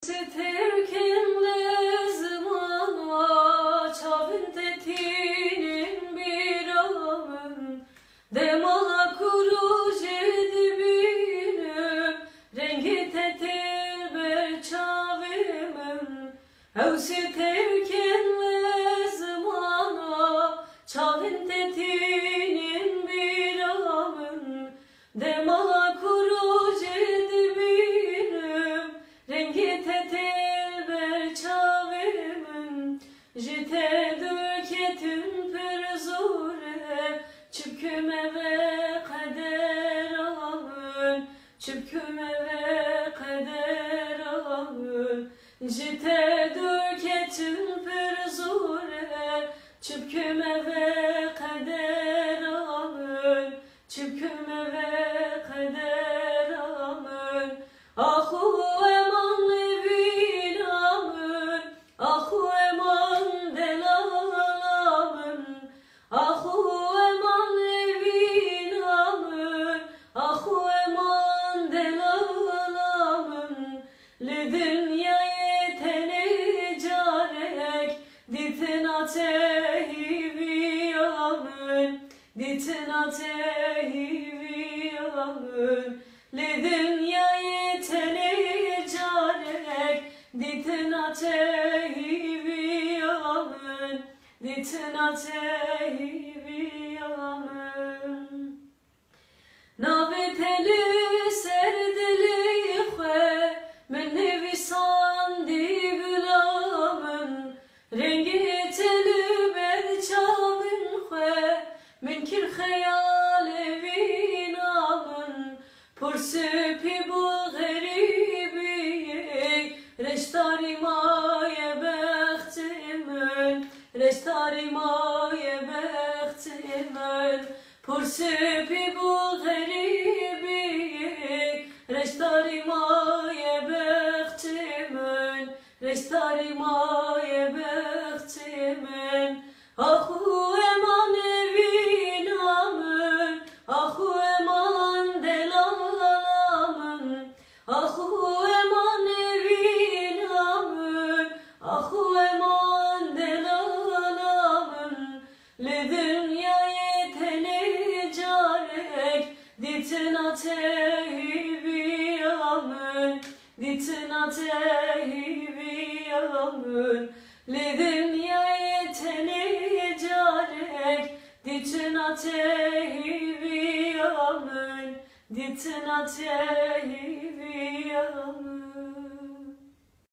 Terken lezmana çavin tetinin bir amın demala kuruş edibinüm rengi tetil ber çavimin evsi terken lezmana çavin tetinin bir amın demala kuruş edibinüm rengi tetil ber çavimin jite döketim per zore çüpküme ve kader amın çüpküme ve kader amın jite döketim per zore çüpküme ve kader amın çüpküme ve kader amın ahu eman evin amın ahu eman delalamın ahu eman evin amın ahu eman delalamın li dünyayı tene carek ditin atehivi amın ditin atehivi amın li dünyayı tene carek ditin atehivi amın ditin atehivi amın nabeteli serdeli xwe min nevisan di gülamın rengi teli ber çavin xwe min kir xeyal evin amın pursupi bu garibi reştari maye bektimin reştari maye bektimin pursupi bu garibi reştari maye bektimin reştari maye bektimin ahu eman evin amın ahu eman delalamın ahu eman evin amın ahu eman delalamın li dünyayı tene carek ditin atehivi amın ditin atehivi amın li dünyayı tene carek ditin atehivi amın ditin atehivi amın